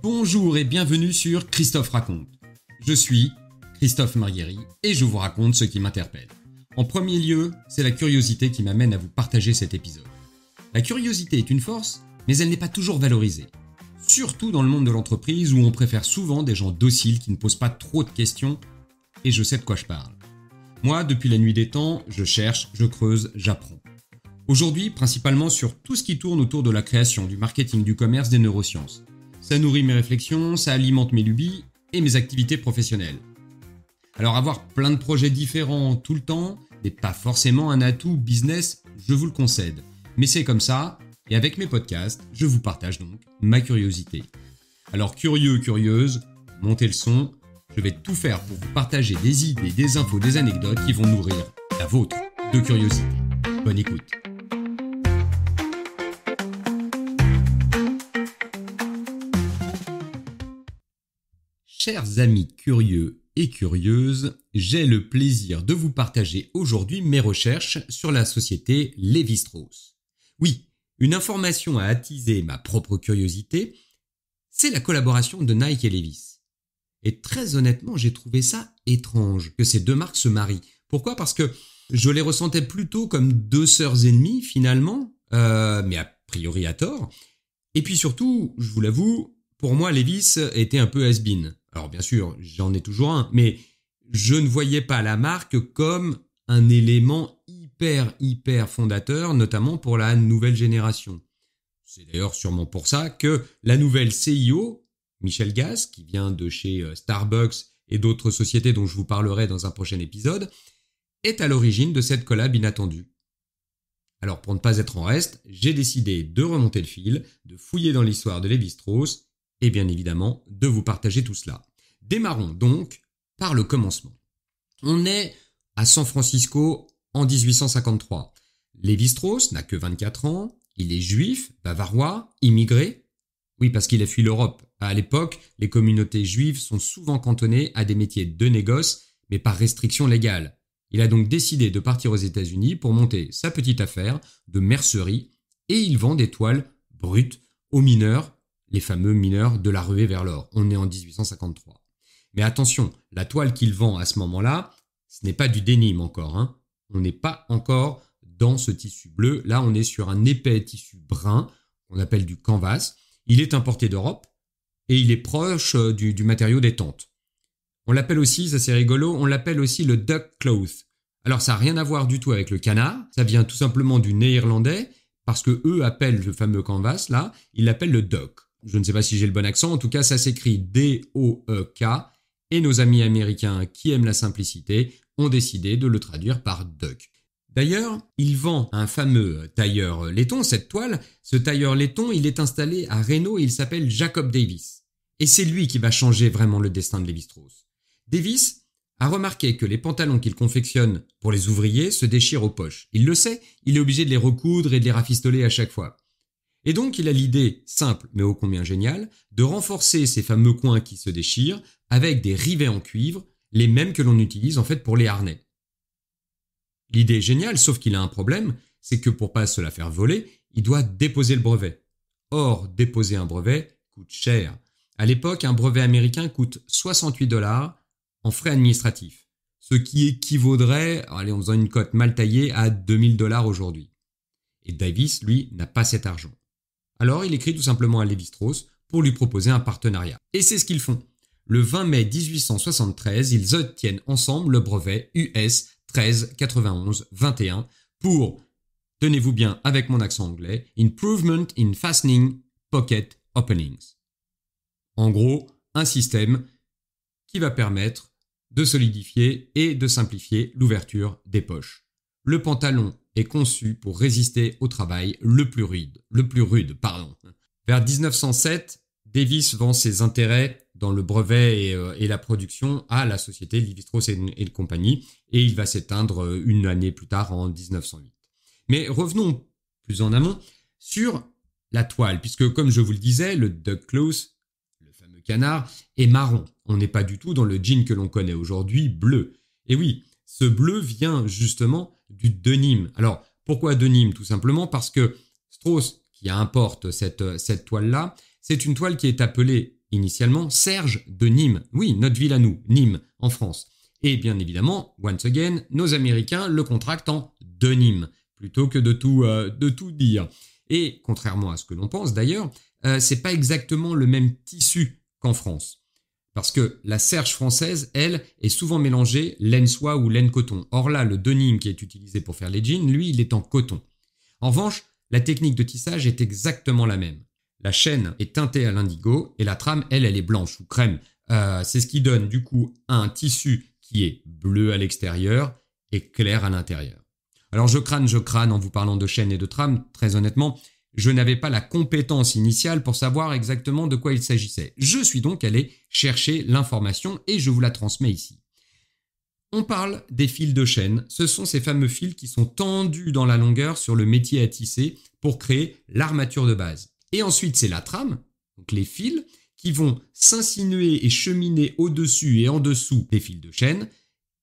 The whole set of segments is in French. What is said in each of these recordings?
Bonjour et bienvenue sur Christophe raconte. Je suis Christophe Marguerry et je vous raconte ce qui m'interpelle. En premier lieu, c'est la curiosité qui m'amène à vous partager cet épisode. La curiosité est une force, mais elle n'est pas toujours valorisée. Surtout dans le monde de l'entreprise où on préfère souvent des gens dociles qui ne posent pas trop de questions, et je sais de quoi je parle. Moi, depuis la nuit des temps, je cherche, je creuse, j'apprends. Aujourd'hui, principalement sur tout ce qui tourne autour de la création, du marketing, du commerce, des neurosciences. Ça nourrit mes réflexions, ça alimente mes lubies et mes activités professionnelles. Alors avoir plein de projets différents tout le temps n'est pas forcément un atout business, je vous le concède. Mais c'est comme ça, et avec mes podcasts, je vous partage donc ma curiosité. Alors curieux, curieuse, montez le son, je vais tout faire pour vous partager des idées, des infos, des anecdotes qui vont nourrir la vôtre de curiosité. Bonne écoute. Chers amis curieux et curieuses, j'ai le plaisir de vous partager aujourd'hui mes recherches sur la société Lévi-Strauss. Oui, une information a attisé ma propre curiosité, c'est la collaboration de Nike et Levi's. Et très honnêtement, j'ai trouvé ça étrange que ces deux marques se marient. Pourquoi ? Parce que je les ressentais plutôt comme deux sœurs ennemies finalement, mais a priori à tort. Et puis surtout, je vous l'avoue, pour moi Levi's était un peu has-been. Alors bien sûr, j'en ai toujours un, mais je ne voyais pas la marque comme un élément hyper fondateur, notamment pour la nouvelle génération. C'est d'ailleurs sûrement pour ça que la nouvelle CIO, Michel Gass, qui vient de chez Starbucks et d'autres sociétés dont je vous parlerai dans un prochain épisode, est à l'origine de cette collab inattendue. Alors pour ne pas être en reste, j'ai décidé de remonter le fil, de fouiller dans l'histoire de Lévi-Strauss, et bien évidemment de vous partager tout cela. Démarrons donc par le commencement. On est à San Francisco en 1853. Lévi-Strauss n'a que 24 ans, il est juif, bavarois, immigré. Oui, parce qu'il a fui l'Europe. À l'époque, les communautés juives sont souvent cantonnées à des métiers de négoce, mais par restriction légale. Il a donc décidé de partir aux États-Unis pour monter sa petite affaire de mercerie et il vend des toiles brutes aux mineurs, les fameux mineurs de la ruée vers l'or. On est en 1853. Mais attention, la toile qu'il vend à ce moment-là, ce n'est pas du denim encore, hein. On n'est pas encore dans ce tissu bleu. Là, on est sur un épais tissu brun qu'on appelle du canvas. Il est importé d'Europe et il est proche du matériau des tentes. On l'appelle aussi, ça c'est rigolo, on l'appelle aussi le duck cloth. Alors ça n'a rien à voir du tout avec le canard, ça vient tout simplement du néerlandais parce que eux appellent le fameux canvas là, ils l'appellent le duck. Je ne sais pas si j'ai le bon accent, en tout cas ça s'écrit D-O-E-K et nos amis américains qui aiment la simplicité ont décidé de le traduire par duck. D'ailleurs, il vend un fameux tailleur laiton, cette toile. Ce tailleur laiton, il est installé à Reno et il s'appelle Jacob Davis. Et c'est lui qui va changer vraiment le destin de Lévi-Strauss. Davis a remarqué que les pantalons qu'il confectionne pour les ouvriers se déchirent aux poches. Il le sait, il est obligé de les recoudre et de les rafistoler à chaque fois. Et donc il a l'idée, simple mais ô combien géniale, de renforcer ces fameux coins qui se déchirent avec des rivets en cuivre, les mêmes que l'on utilise en fait pour les harnais. L'idée est géniale, sauf qu'il a un problème, c'est que pour pas se la faire voler, il doit déposer le brevet. Or, déposer un brevet coûte cher. À l'époque, un brevet américain coûte 68 $ en frais administratifs, ce qui équivaudrait, en faisant une cote mal taillée, à 2000 $ aujourd'hui. Et Davis, lui, n'a pas cet argent. Alors, il écrit tout simplement à Lévi-Strauss pour lui proposer un partenariat. Et c'est ce qu'ils font. Le 20 mai 1873, ils obtiennent ensemble le brevet US 1391-21 pour, tenez-vous bien avec mon accent anglais, Improvement in Fastening Pocket Openings. En gros, un système qui va permettre de solidifier et de simplifier l'ouverture des poches. Le pantalon est conçu pour résister au travail le plus rude. Vers 1907, Davis vend ses intérêts dans le brevet et la production à la société Lévi-Strauss et compagnie, et il va s'éteindre une année plus tard en 1908. Mais revenons plus en amont sur la toile, puisque comme je vous le disais, le duck cloth, le fameux canard, est marron. On n'est pas du tout dans le jean que l'on connaît aujourd'hui, bleu. Et oui, ce bleu vient justement du denim. Alors, Pourquoi de Nîmes? Tout simplement parce que Strauss, qui importe cette toile-là, c'est une toile qui est appelée initialement Serge de Nîmes. Oui, notre ville à nous, Nîmes, en France. Et bien évidemment, once again, nos Américains le contractent en de Nîmes, plutôt que de tout dire. Et contrairement à ce que l'on pense d'ailleurs, c'est pas exactement le même tissu qu'en France. Parce que la serge française, elle, est souvent mélangée laine soie ou laine coton. Or là, le denim qui est utilisé pour faire les jeans, lui, il est en coton. En revanche, la technique de tissage est exactement la même. La chaîne est teintée à l'indigo et la trame, elle est blanche ou crème. C'est ce qui donne du coup un tissu qui est bleu à l'extérieur et clair à l'intérieur. Alors je crâne en vous parlant de chaîne et de trame, très honnêtement, je n'avais pas la compétence initiale pour savoir exactement de quoi il s'agissait. Je suis donc allé chercher l'information et je vous la transmets ici. On parle des fils de chaîne. Ce sont ces fameux fils qui sont tendus dans la longueur sur le métier à tisser pour créer l'armature de base. Et ensuite, c'est la trame, donc les fils, qui vont s'insinuer et cheminer au-dessus et en dessous des fils de chaîne,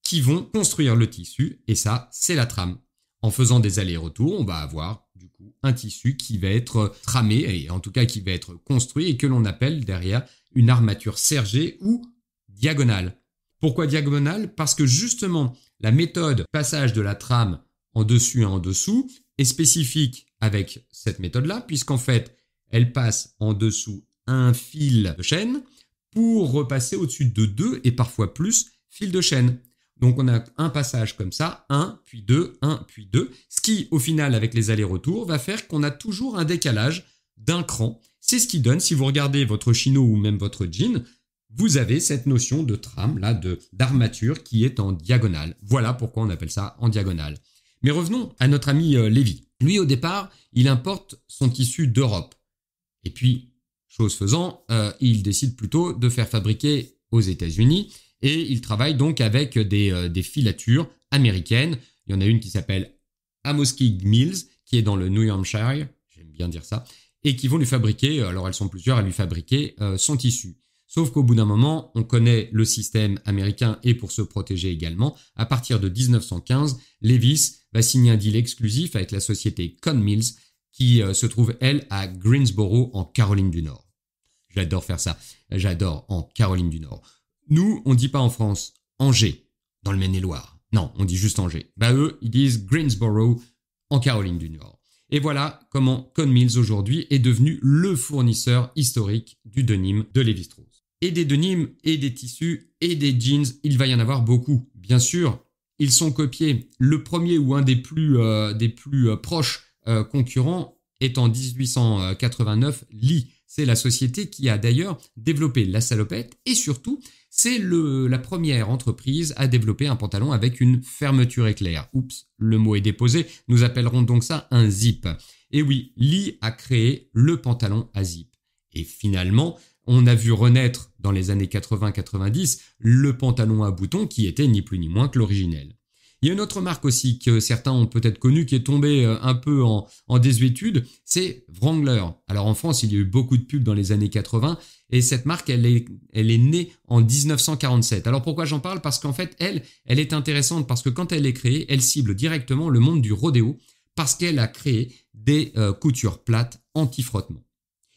qui vont construire le tissu, et ça, c'est la trame. En faisant des allers-retours, on va avoir du coup un tissu qui va être tramé, et en tout cas qui va être construit, et que l'on appelle derrière une armature sergée ou diagonale. Pourquoi diagonale? Parce que justement, la méthode passage de la trame en dessus et en dessous est spécifique avec cette méthode-là, puisqu'en fait, elle passe en dessous un fil de chaîne pour repasser au-dessus de 2 et parfois plus fils de chaîne. Donc on a un passage comme ça, 1, puis 2, 1, puis 2, ce qui au final avec les allers-retours va faire qu'on a toujours un décalage d'un cran. C'est ce qui donne, si vous regardez votre chino ou même votre jean, vous avez cette notion de trame là, d'armature qui est en diagonale. Voilà pourquoi on appelle ça en diagonale. Mais revenons à notre ami Lévy. Lui au départ, il importe son tissu d'Europe. Et puis, chose faisant, il décide plutôt de faire fabriquer aux États-Unis et il travaille donc avec des filatures américaines. Il y en a une qui s'appelle Amoskeag Mills, qui est dans le New Hampshire, j'aime bien dire ça, et qui vont lui fabriquer, alors elles sont plusieurs à lui fabriquer son tissu. Sauf qu'au bout d'un moment, on connaît le système américain et pour se protéger également, à partir de 1915, Levi's va signer un deal exclusif avec la société Cone Mills, qui se trouve, elle, à Greensboro, en Caroline du Nord. J'adore faire ça. J'adore en Caroline du Nord. Nous, on dit pas en France Angers, dans le Maine-et-Loire. Non, on dit juste Angers. Eux, ils disent Greensboro, en Caroline du Nord. Et voilà comment Cone Mills, aujourd'hui, est devenu le fournisseur historique du denim de Lévi-Strauss. Et des denims, et des tissus, et des jeans, il va y en avoir beaucoup. Bien sûr, ils sont copiés. Le premier ou un des plus proches concurrent est en 1889 Lee. C'est la société qui a d'ailleurs développé la salopette et surtout, c'est la première entreprise à développer un pantalon avec une fermeture éclair. Oups, le mot est déposé, nous appellerons donc ça un zip. Et oui, Lee a créé le pantalon à zip. Et finalement, on a vu renaître dans les années 80-90 le pantalon à boutons qui était ni plus ni moins que l'originel. Il y a une autre marque aussi que certains ont peut-être connue qui est tombée un peu en désuétude, c'est Wrangler. Alors en France, il y a eu beaucoup de pubs dans les années 80 et cette marque, elle est née en 1947. Alors pourquoi j'en parle? Parce qu'en fait, elle est intéressante parce que quand elle est créée, elle cible directement le monde du rodéo parce qu'elle a créé des coutures plates anti-frottement.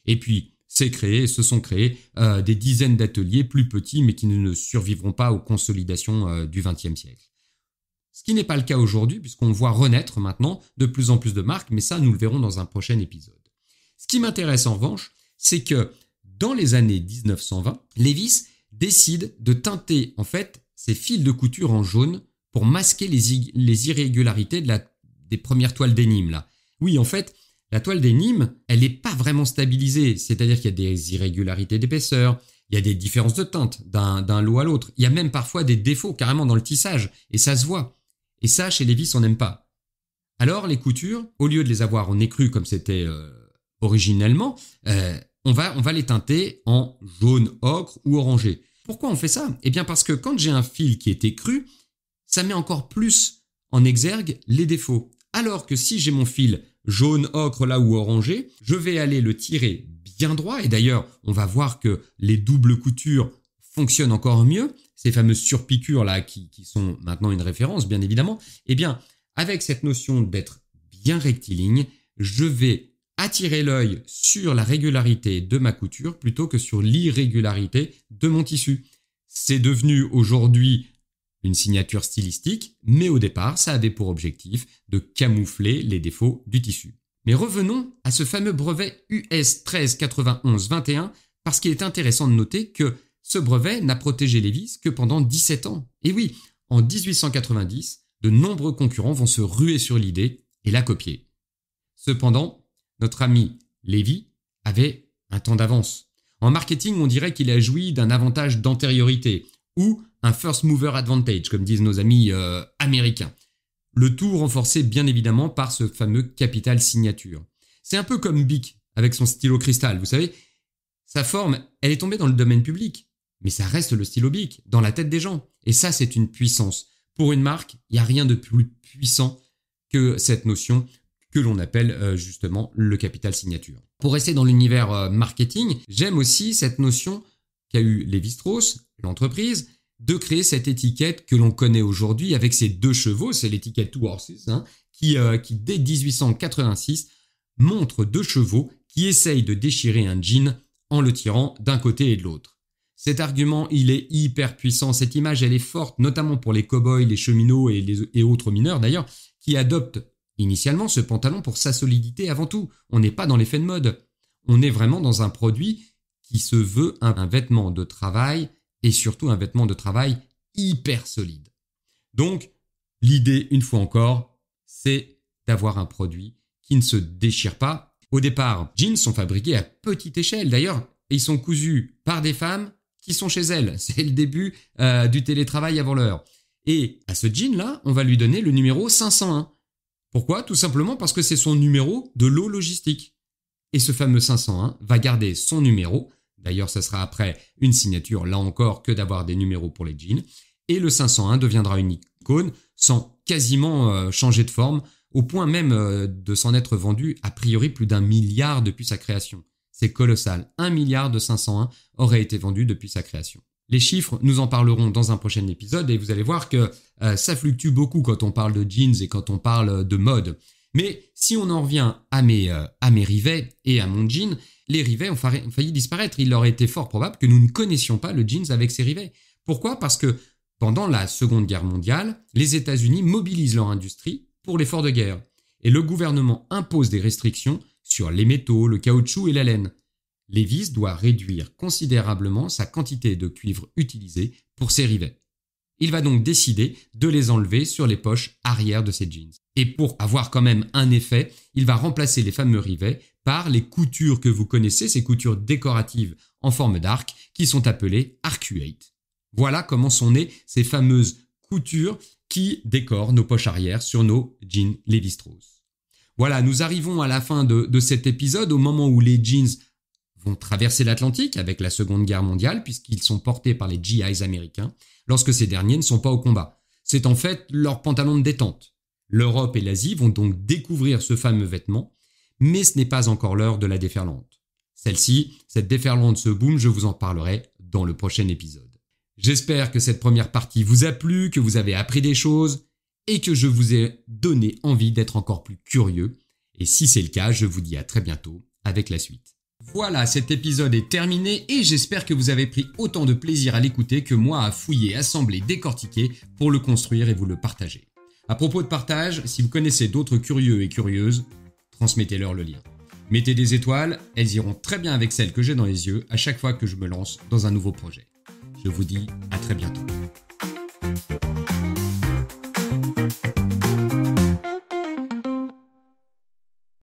Et puis, se sont créés des dizaines d'ateliers plus petits mais qui ne survivront pas aux consolidations du XXe siècle. Ce qui n'est pas le cas aujourd'hui, puisqu'on voit renaître maintenant de plus en plus de marques, mais ça, nous le verrons dans un prochain épisode. Ce qui m'intéresse en revanche, c'est que dans les années 1920, Levi's décide de teinter en fait ses fils de couture en jaune pour masquer les irrégularités des premières toiles denim là. Oui, en fait, la toile denim, elle n'est pas vraiment stabilisée, c'est-à-dire qu'il y a des irrégularités d'épaisseur, il y a des différences de teinte d'un lot à l'autre, il y a même parfois des défauts carrément dans le tissage, et ça se voit. Et ça, chez Levi's, on n'aime pas. Alors, les coutures, au lieu de les avoir en écru comme c'était originellement, on va les teinter en jaune, ocre ou orangé. Pourquoi on fait ça? Eh bien parce que quand j'ai un fil qui est écru, ça met encore plus en exergue les défauts. Alors que si j'ai mon fil jaune, ocre là ou orangé, je vais aller le tirer bien droit. Et d'ailleurs, on va voir que les doubles coutures fonctionnent encore mieux. Ces fameuses surpiqûres là qui sont maintenant une référence bien évidemment, eh bien avec cette notion d'être bien rectiligne, je vais attirer l'œil sur la régularité de ma couture plutôt que sur l'irrégularité de mon tissu. C'est devenu aujourd'hui une signature stylistique, mais au départ, ça avait pour objectif de camoufler les défauts du tissu. Mais revenons à ce fameux brevet US 1391-21, parce qu'il est intéressant de noter que ce brevet n'a protégé Levi's que pendant 17 ans. Et oui, en 1890, de nombreux concurrents vont se ruer sur l'idée et la copier. Cependant, notre ami Levi avait un temps d'avance. En marketing, on dirait qu'il a joui d'un avantage d'antériorité ou un first mover advantage, comme disent nos amis américains. Le tout renforcé bien évidemment par ce fameux capital signature. C'est un peu comme Bic avec son stylo cristal, vous savez. Sa forme, elle est tombée dans le domaine public, mais ça reste le stylo Bic, dans la tête des gens. Et ça, c'est une puissance. Pour une marque, il n'y a rien de plus puissant que cette notion que l'on appelle justement le capital signature. Pour rester dans l'univers marketing, j'aime aussi cette notion qu'a eu Lévi-Strauss, l'entreprise, de créer cette étiquette que l'on connaît aujourd'hui avec ses 2 chevaux, c'est l'étiquette Two Horses, qui dès 1886 montre 2 chevaux qui essayent de déchirer un jean en le tirant d'un côté et de l'autre. Cet argument, il est hyper puissant, cette image, elle est forte, notamment pour les cow-boys, les cheminots et autres mineurs d'ailleurs, qui adoptent initialement ce pantalon pour sa solidité avant tout. On n'est pas dans l'effet de mode, on est vraiment dans un produit qui se veut un vêtement de travail et surtout un vêtement de travail hyper solide. Donc, l'idée, une fois encore, c'est d'avoir un produit qui ne se déchire pas. Au départ, jeans sont fabriqués à petite échelle. D'ailleurs, ils sont cousus par des femmes qui sont chez elles. C'est le début du télétravail avant l'heure. Et à ce jean-là, on va lui donner le numéro 501. Pourquoi ? Tout simplement parce que c'est son numéro de lot logistique. Et ce fameux 501 va garder son numéro. D'ailleurs, ça sera après une signature, là encore, que d'avoir des numéros pour les jeans. Et le 501 deviendra une icône sans quasiment changer de forme, au point même de s'en être vendu a priori plus d'1 milliard depuis sa création. C'est colossal. 1 milliard de 501 aurait été vendu depuis sa création. Les chiffres, nous en parlerons dans un prochain épisode et vous allez voir que ça fluctue beaucoup quand on parle de jeans et quand on parle de mode. Mais si on en revient à mes rivets et à mon jean, les rivets ont failli disparaître. Il aurait été fort probable que nous ne connaissions pas le jeans avec ses rivets. Pourquoi ? Parce que pendant la Seconde Guerre mondiale, les États-Unis mobilisent leur industrie pour l'effort de guerre. Et le gouvernement impose des restrictions sur les métaux, le caoutchouc et la laine. Levi's doit réduire considérablement sa quantité de cuivre utilisée pour ses rivets. Il va donc décider de les enlever sur les poches arrière de ses jeans. Et pour avoir quand même un effet, il va remplacer les fameux rivets par les coutures que vous connaissez, ces coutures décoratives en forme d'arc qui sont appelées arcuate. Voilà comment sont nées ces fameuses coutures qui décorent nos poches arrière sur nos jeans Lévi-Strauss. Voilà, nous arrivons à la fin de cet épisode, au moment où les jeans vont traverser l'Atlantique avec la Seconde Guerre mondiale, puisqu'ils sont portés par les GIs américains, lorsque ces derniers ne sont pas au combat. C'est en fait leur pantalon de détente. L'Europe et l'Asie vont donc découvrir ce fameux vêtement, mais ce n'est pas encore l'heure de la déferlante. Cette déferlante, ce boom, je vous en parlerai dans le prochain épisode. J'espère que cette première partie vous a plu, que vous avez appris des choses et que je vous ai donné envie d'être encore plus curieux. Et si c'est le cas, je vous dis à très bientôt avec la suite. Voilà, cet épisode est terminé et j'espère que vous avez pris autant de plaisir à l'écouter que moi à fouiller, assembler, décortiquer pour le construire et vous le partager. À propos de partage, si vous connaissez d'autres curieux et curieuses, transmettez-leur le lien. Mettez des étoiles, elles iront très bien avec celles que j'ai dans les yeux à chaque fois que je me lance dans un nouveau projet. Je vous dis à très bientôt.